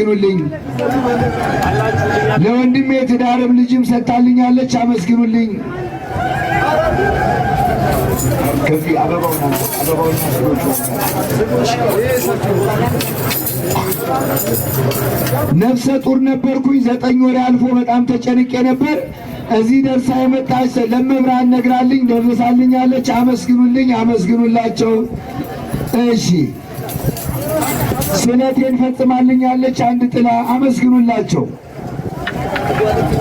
አመስግኑልኝ። ለወንድሜ ትዳርም ልጅም ሰጥታልኛለች፣ አመስግኑልኝ። ከዚህ አበባውና ነፍሰ ጡር ነበርኩኝ። 9 ወር አልፎ በጣም ተጨንቄ ነበር። እዚህ ደርሳ የመጣች ለመብራን ነግራልኝ ደርሳልኛለች። አመስግኑልኝ፣ አመስግኑላቸው። እሺ ስለቴን ፈጽማልኛለች። አንድ ጥላ አመስግኑላቸው።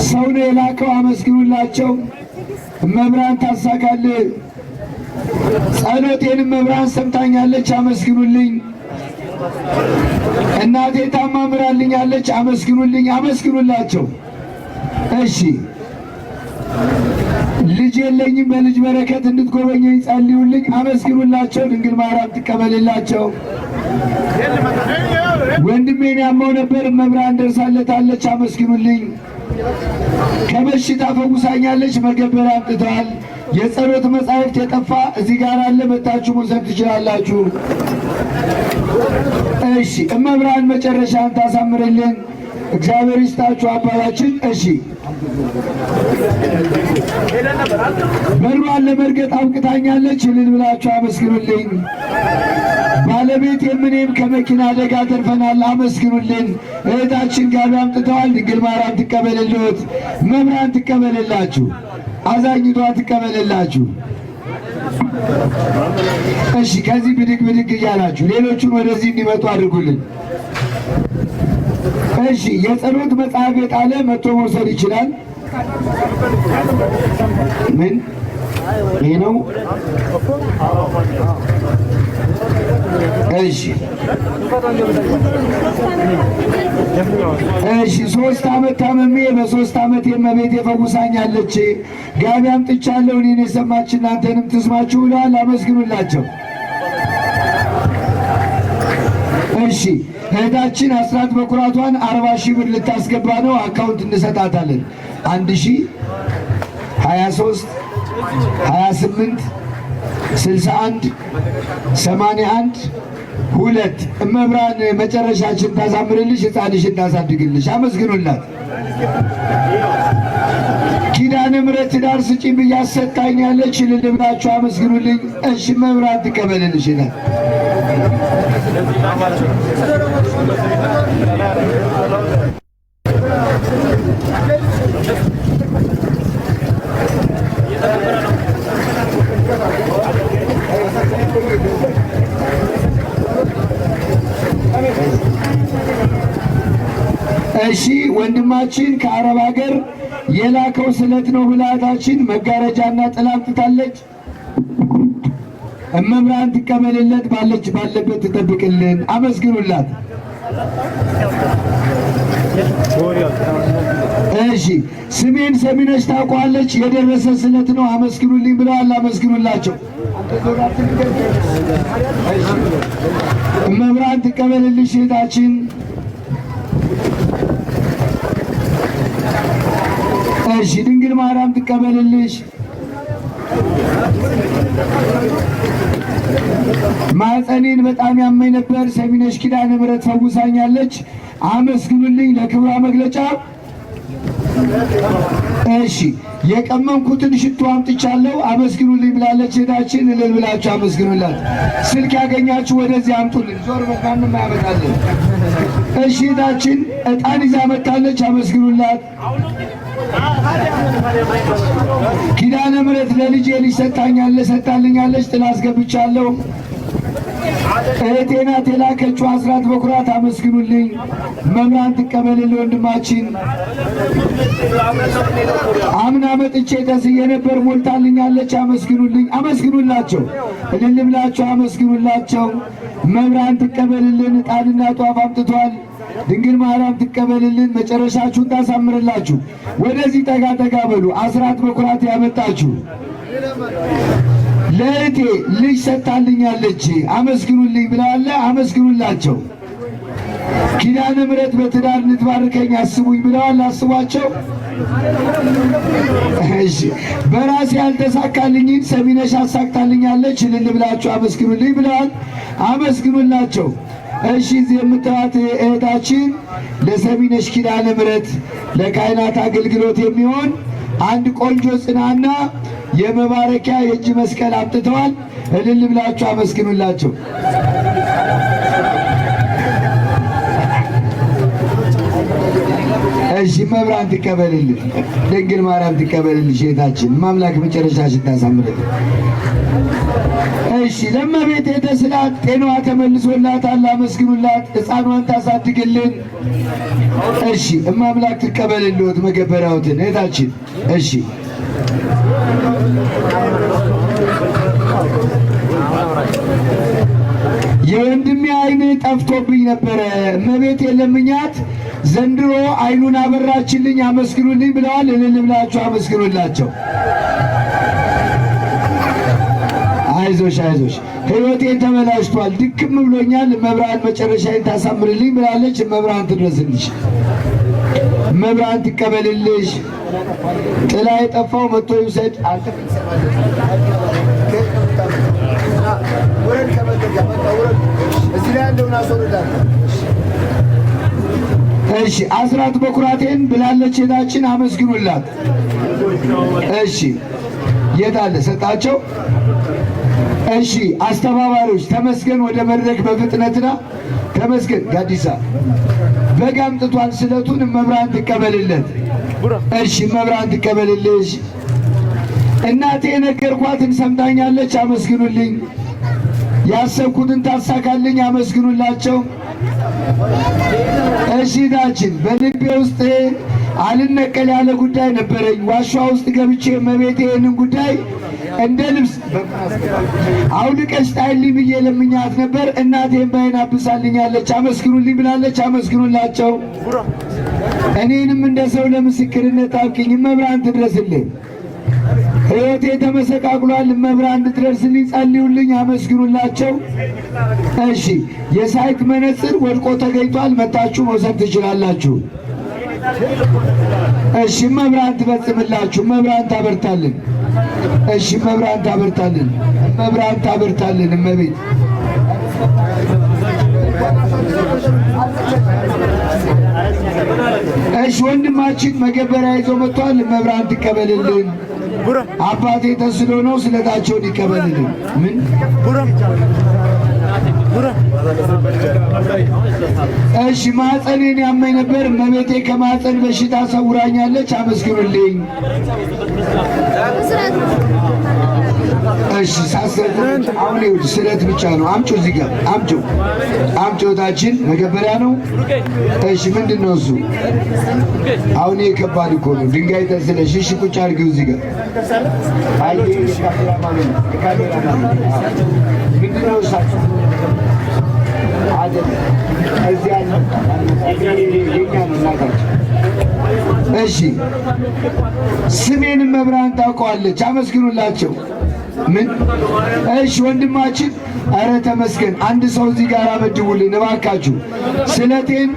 ሰው ነው የላከው፣ አመስግኑላቸው። መብራን ታሳካል። ጸሎቴን መብራን ሰምታኛለች፣ አመስግኑልኝ። እናቴ ታማምራልኛለች፣ አመስግኑልኝ፣ አመስግኑላቸው። እሺ ልጅ የለኝም፣ በልጅ በረከት እንድትጎበኘኝ ጸልዩልኝ፣ አመስግኑላቸው። ድንግል ማርያም ትቀበልላቸው። ወንድሜን ያመው ነበር፣ መብራን ደርሳለታለች፣ አመስግኑልኝ። ከበሽታ ፈውሳኛለች፣ መገበሪያ አምጥተዋል። የጸሎት መጻሕፍት የጠፋ እዚህ ጋር አለ፣ መታችሁ መውሰድ ትችላላችሁ። እሺ እመብርሃን መጨረሻን ታሳምርልን፣ እግዚአብሔር ይስጣችሁ አባታችን። እሺ በሯን ለመርገጥ አብቅታኛለች፣ እልል ብላችሁ አመስግኑልኝ። ባለቤት የምኔም ከመኪና አደጋ ተርፈናል፣ አመስግኑልን። እህታችን ጋቢ አምጥተዋል፣ ድንግል ማርያም ትቀበልልዎት፣ መብራን ትቀበልላችሁ፣ አዛኝቷ ትቀበልላችሁ። እሺ ከዚህ ብድግ ብድግ እያላችሁ ሌሎቹን ወደዚህ እንዲመጡ አድርጉልን። እሺ የጸሎት መጽሐፍ የጣለ መጥቶ መውሰድ ይችላል። ምን ይሄ ነው? እሺ እሺ 3 ዓመት ታመሜ በ3 ዓመት የእመቤቴ ፈውሳኛለች። ጋቢ አምጥቻለሁ፣ እኔን የሰማች እናንተንም ትስማችሁ ብለዋል፣ አመስግኑላቸው። እሺ እህታችን አስራት በኩራቷን 40,000 ብር ልታስገባ ነው። አካውንት እንሰጣታለን። 1000 23 28 61 81 2 እመብርሃን መጨረሻችን ታሳምርልሽ፣ ሕፃንሽን ታሳድግልሽ። አመስግኑላት። ኪዳነ ምሕረት ትዳር ስጪኝ ብዬ አሰጣኛለች፣ እልል ብላችሁ አመስግኑልኝ። እሺ እመብርሃን ትቀበልልሽ ይላል። እሺ ወንድማችን ከአረብ ሀገር የላከው ስለት ነው ብላታችን መጋረጃና ጥላ አምጥታለች። እመብርሃን ትቀበልለት፣ ባለበት ትጠብቅልን። አመስግኑላት። እሺ ስሜን ሰሚነሽ ታውቀዋለች፣ የደረሰ ስለት ነው አመስግኑልኝ ብለዋል። አመስግኑላቸው። እመብርሃን ትቀበልልሽ እህታችን። እሺ ድንግል ማርያም ትቀበልልሽ። ማህፀኔን በጣም ያመኝ ነበር፣ ሰሚነሽ ኪዳነ ምሕረት ፈውሳኛለች፣ አመስግኑልኝ። ለክብሯ መግለጫ እሺ የቀመምኩትን ሽቶ አምጥቻለሁ፣ አመስግኑልኝ ብላለች እህታችን። እልል ብላችሁ አመስግኑላት። ስልክ ያገኛችሁ ወደዚህ አምጡልን፣ ዞር በማንም ያመጣልን። እሺ እህታችን ዕጣን ይዛ መጣለች፣ አመስግኑላት። ኪዳነ ምሕረት ለልጄ ልጅ ሰጥታልኛለች፣ ጥላ አስገብቻለሁ። እህቴ ናት የላከችው አስራት በኩራት፣ አመስግኑልኝ። መብራን ትቀበልልኝ ወንድማችን። አምና መጥቼ ተስዬ ነበር፣ ሞልታልኛለች፣ አመስግኑልኝ። አመስግኑላቸው፣ እልል ብላችሁ አመስግኑላቸው። መብራን ትቀበልልን። ዕጣንና ጧፍ አምጥቷል። ድንግል ማርያም ትቀበልልን፣ መጨረሻችሁን ታሳምርላችሁ። ወደዚህ ጠጋ ጠጋ በሉ። አስራት በኩራት ያመጣችሁ ለእህቴ ልጅ ሰጥታልኛለች፣ አመስግኑልኝ ብለዋል። አመስግኑላቸው። ኪዳነ ምሕረት በትዳር እንድትባርከኝ አስቡኝ ብለዋል። አስቧቸው። እሺ በራሴ ያልተሳካልኝን ሰሚነሽ አሳክታልኛለች፣ እልል ብላችሁ አመስግኑልኝ ብለዋል። አመስግኑላቸው። እሺ እዚህ የምታዩት እህታችን ለሰሚነሽ ኪዳነ ምሕረት ለካህናት አገልግሎት የሚሆን አንድ ቆንጆ ጽናና የመባረኪያ የእጅ መስቀል አምጥተዋል። እልል ብላችሁ አመስግኑላቸው። እሺ መብራን ትቀበልልሽ፣ ድንግል ማርያም ትቀበልልሽ። እህታችን ማምላክ መጨረሻሽን ታሳምርልን። እሺ ለእመቤቴ ተስላት ጤናዋ ተመልሶላታል፣ አመስግኑላት። ሕፃኗን ታሳድግልን። እሺ እማምላክ ትቀበልልዎት መገበሪያዎትን እህታችን። እሺ የወንድሜ ዓይን ጠፍቶብኝ ነበረ፣ እመቤቴ ለምኛት ዘንድሮ ዓይኑን አበራችልኝ፣ አመስግኑልኝ ብለዋል። እልል ብላችሁ አመስግኑላቸው። አይዞሽ አይዞሽ፣ ሕይወቴን ተበላሽቷል፣ ድክም ብሎኛል፣ መብራን መጨረሻዬን ታሳምርልኝ ብላለች። መብራን ትድረስልሽ፣ መብራን ትቀበልልሽ። ጥላ የጠፋው መጥቶ ይውሰድ። እሺ አስራት በኩራቴን ብላለች እህታችን፣ አመስግኑላት። እሺ የት አለ ሰጣቸው? እሺ አስተባባሪዎች ተመስገን ወደ መድረክ በፍጥነትና ተመስገን ጋዲሳ በግ አምጥቷል፣ ስለቱን መብራን ትቀበልለት። እሺ መብራን ትቀበልልሽ። እናቴ የነገርኳትን ሰምታኛለች፣ አመስግኑልኝ። ያሰብኩትን ታሳካልኝ፣ አመስግኑላቸው። እሺ ዳችን በልቤ ውስጥ አልነቀል ያለ ጉዳይ ነበረኝ። ዋሻ ውስጥ ገብቼ እመቤቴ ይህንን ጉዳይ እንደ ልብስ አውልቀሽ ጣይልኝ ብዬ ለምኛት ነበር። እናቴን ባይን አብሳልኛለች፣ አመስግኑልኝ ብላለች። አመስግኑላቸው። እኔንም እንደ ሰው ለምስክርነት አብቅኝ፣ መብራን ትድረስልኝ። ሕይወቴ ተመሰቃቅሏል፣ መብራን እንድትደርስልኝ ጸልዩልኝ፣ አመስግኑላቸው። እሺ የሳይት መነጽር ወድቆ ተገኝቷል፣ መታችሁ መውሰድ ትችላላችሁ። እሺ መብራን ትፈጽምላችሁ፣ መብራን ታበርታልን። እሺ መብራን ታበርታልን፣ መብራን ታበርታልን። እመቤት እሺ ወንድማችን መገበሪያ ይዞ መጥቷል፣ መብራን ትቀበልልን። አባቴ ተስሎ ነው፣ ስለታቸውን ይቀበልልን። ምን እሺ ማህፀኔን ያመኝ ነበር፣ እመቤቴ ከማህፀን በሽታ ሰውራኛለች፣ አመስግኑልኝ። እሺ ሳሰጥ አሁን ይኸውልሽ ስለት ብቻ ነው። አምጪው እዚህ ጋር አምጪው፣ አምጪው ታችን መገበሪያ ነው። እሺ ምንድን ነው እሱ? አሁን ይሄ ከባድ እኮ ነው። ድንጋይ ተስለሽ። እሺ ቁጭ አድርጊው እዚህ ጋር። አይ ካሜራ ማለት ነው፣ ካሜራ ማለት ነው። ምንድን ነው እሱ? እሺ ስሜንም መብራን ታውቀዋለች፣ አመስግኑላቸው። ምን እሺ ወንድማችን፣ አረ ተመስገን። አንድ ሰው እዚህ ጋር አመድቡልን እባካችሁ ስለቴን።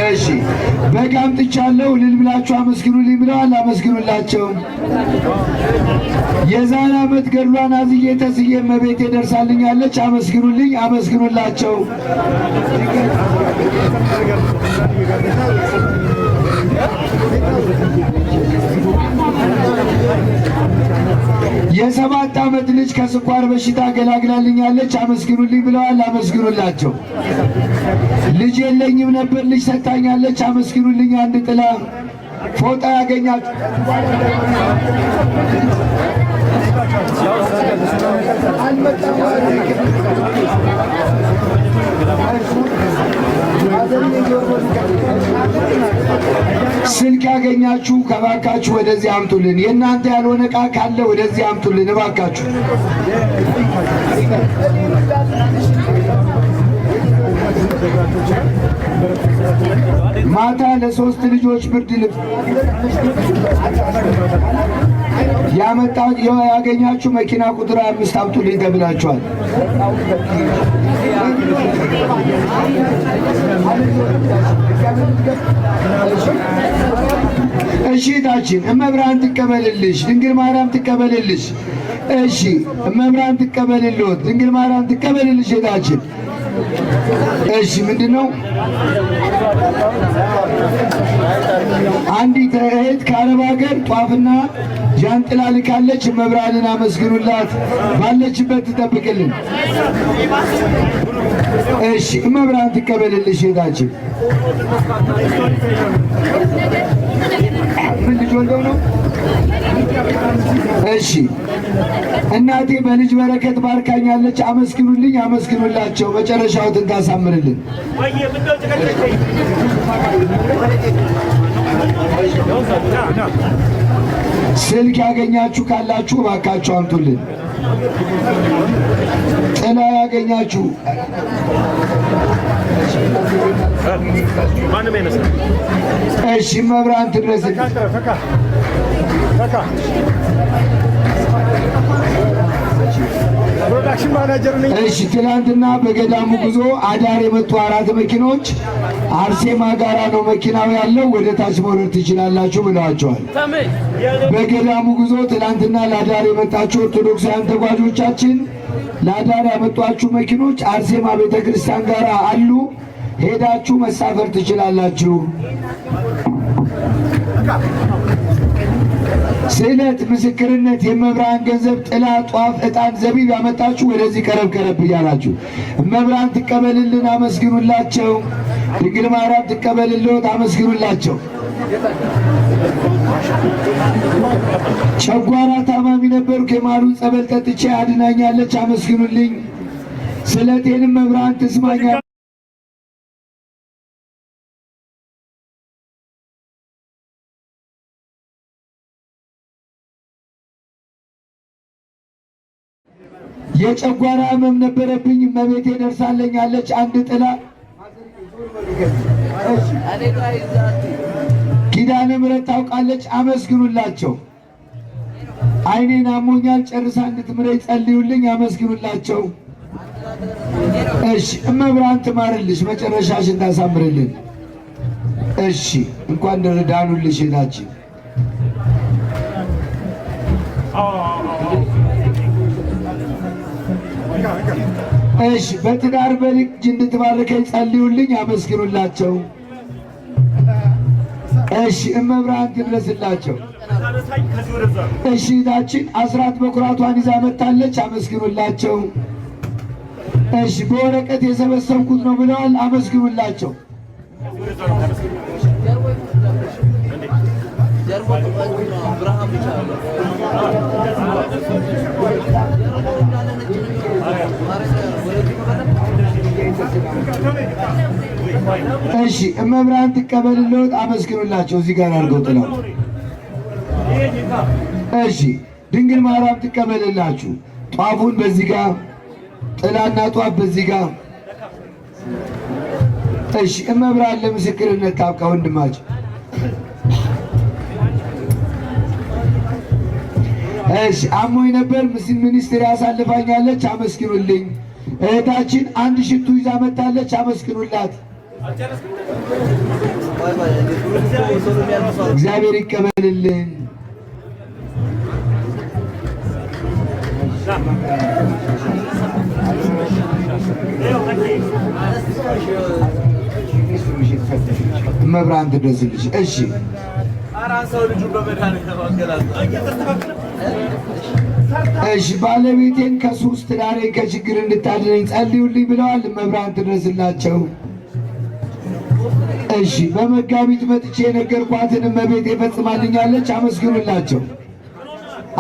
እሺ በግ አምጥቻለሁ፣ እልል ብላችሁ አመስግኑልኝ ብለዋል፣ አመስግኑላቸው። የዛሬ ዓመት ገድሏን አዝዬ ተስዬ እመቤቴ ደርሳልኛለች፣ አመስግኑልኝ፣ አመስግኑላቸው። የሰባት ዓመት ልጅ ከስኳር በሽታ ገላግላልኛለች፣ አመስግኑልኝ ብለዋል፣ አመስግኑላቸው። ልጅ የለኝም ነበር ልጅ ሰጥታኛለች፣ አመስግኑልኝ። አንድ ጥላ ፎጣ ያገኛችሁ ስልክ ያገኛችሁ ከባካችሁ ወደዚህ አምጡልን። የእናንተ ያልሆነ ዕቃ ካለ ወደዚህ አምጡልን እባካችሁ። ማታ ለሶስት ልጆች ብርድ ልብስ ያገኛችሁ መኪና ቁጥር 5 አምጡልኝ ተብላችኋል። እሺ ታችን እመብርሃን ትቀበልልሽ፣ ድንግል ማርያም ትቀበልልሽ። እሺ እመብርሃን ትቀበልልዎት፣ ድንግል ማርያም ትቀበልልሽ። ታችን እሺ ምንድነው? አንዲት እህት ከአረብ ሀገር ጧፍና ጃንጥላ ልካለች። መብራንን አመስግኑላት፣ ባለችበት ትጠብቅልን። እሺ መብራን ትቀበልልሽ እህታችን። ምን ልጅ ወልደው ነው? እሺ እናቴ በልጅ በረከት ባርካኛለች። አመስግኑልኝ፣ አመስግኑላቸው፣ መጨረሻዎትን ታሳምርልን። ስልክ ያገኛችሁ ካላችሁ እባካችሁ አምጡልን። ጥላ ያገኛችሁ እሺ መብራን ትድረስልኝ። እሺ ትናንትና በገዳሙ ጉዞ አዳር የመጡ 4 መኪኖች አርሴማ ጋራ ነው መኪናው ያለው፣ ወደ ታች መውረድ ትችላላችሁ ብለዋቸዋል። በገዳሙ ጉዞ ትናንትና ለአዳር የመጣችሁ ኦርቶዶክሳውያን ተጓዦቻችን ለአዳር ያመጧችሁ መኪኖች አርሴማ ቤተክርስቲያን ጋር አሉ፣ ሄዳችሁ መሳፈር ትችላላችሁ። ስዕለት፣ ምስክርነት፣ የመብራን ገንዘብ፣ ጥላ፣ ጧፍ፣ ዕጣን፣ ዘቢብ ያመጣችሁ ወደዚህ ቀረብ ቀረብ እያላችሁ መብራን ትቀበልልን፣ አመስግኑላቸው። ድንግል ማርያም ትቀበልልዎት፣ አመስግኑላቸው። ጨጓራ ታማሚ ነበርኩ፣ የማሩን ጸበል ጠጥቼ አድናኛለች፣ አመስግኑልኝ። ስለቴንም መብራን ትስማኛ። የጨጓራ ህመም ነበረብኝ፣ እመቤቴ ደርሳለኛለች። አንድ ጥላ ኪዳነ ምሕረት ታውቃለች፣ አመስግኑላቸው። ዓይኔን አሞኛል፣ ጨርሳ እንድትምረኝ ጸልዩልኝ፣ አመስግኑላቸው። እሺ እመብርሃን ትማርልሽ፣ መጨረሻሽን ታሳምርልን። እሺ እንኳን ዳኑልሽ እህታችን። እሺ በትዳር በልጅ እንድትባርከኝ ጸልዩልኝ፣ አመስግኑላቸው። እሺ እመብርሃን ትድረስላቸው። እሺ እህታችን አስራት በኩራቷን ይዛ መጣለች፣ አመስግኑላቸው። እሺ በወረቀት የሰበሰብኩት ነው ብለዋል፣ አመስግኑላቸው። እሺ እመብርሃን ትቀበልልዎት፣ አመስግኑላቸው። እዚህ ጋር አድርገው ጥላው። እሺ ድንግል ማርያም ትቀበልላችሁ። ጧፉን በዚህ ጋር፣ ጥላና ጧፍ በዚህ ጋር። እሺ እመብርሃን ለምስክርነት ታብቃ ወንድማችን። እሺ አሞኝ ነበር፣ ሚኒስትር ያሳልፋኛለች፣ አመስግኑልኝ። እህታችን አንድ ሽቱ ይዛ መጣለች፣ አመስግኑላት። እግዚአብሔር ይቀበልልን። መብራን ትድረስልሽ። እሺ እሺ ባለቤቴን ከሱስ ትዳሬን ከችግር እንድታድነኝ ጸልዩልኝ ብለዋል። መብራን ትድረስላቸው። እሺ በመጋቢት መጥቼ የነገርኳትን እመቤቴ ፈጽማልኛለች፣ አመስግኑላቸው፣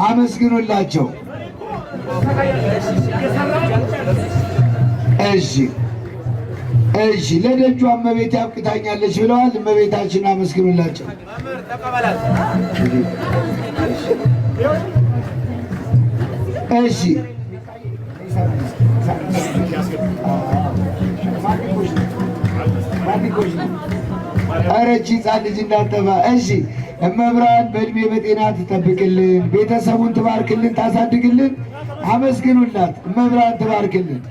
አመስግኑላቸው። እሺ እሺ ለደጇ እመቤቴ አብቅታኛለች ብለዋል። እመቤታችን አመስግኑላቸው። እሺ ኧረ ይህች ሕፃን ልጅ እንዳጠባ። እሺ እመብርሃን በእድሜ በጤና ትጠብቅልን፣ ቤተሰቡን ትባርክልን፣ ታሳድግልን። አመስግኑላት። እመብርሃን ትባርክልን።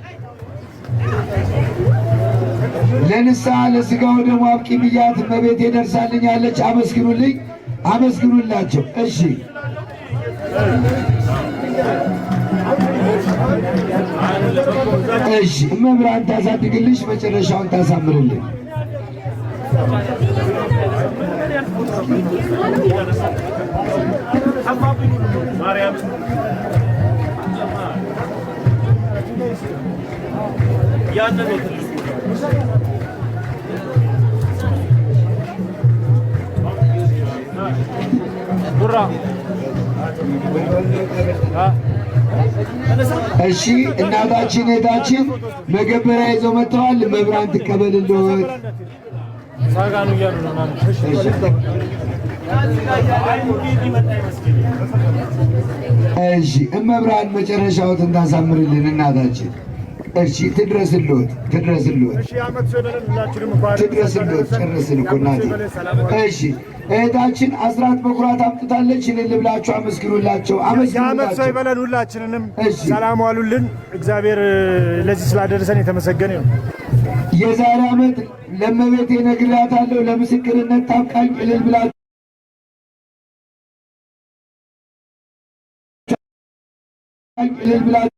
ለንስሐ ለሥጋው ደሙ አብቂ ብያት እመቤቴ ደርሳልኛለች። አመስግኑልኝ፣ አመስግኑላቸው። እሺ እሺ መብራን ታሳድግልሽ መጨረሻውን ታሳምርልን። እሺ እናታችን እህታችን መገበሪያ ይዘው መጥተዋል። መብራን ትቀበልልዎት። እሺ እመብራን መጨረሻዎትን ታሳምርልን እናታችን። እሺ ትድረስልዎት ትድረስልዎት ትድረስልዎት። ጨረስን እኮ እናቴ። እሺ እህታችን አስራት በኩራት አምጥታለች። እልል ብላችሁ አመስግኑላቸው። የዓመት ሰው ይበለን። ሁላችንንም ሰላም ዋሉልን። እግዚአብሔር ለዚህ ስላደረሰን የተመሰገነ ይሁን። የዛሬ ዓመት ለእመቤቴ ነግሬያታለሁ። ለምስክርነት ታብቃኝ። እልል ብላችሁ እልል ብላችሁ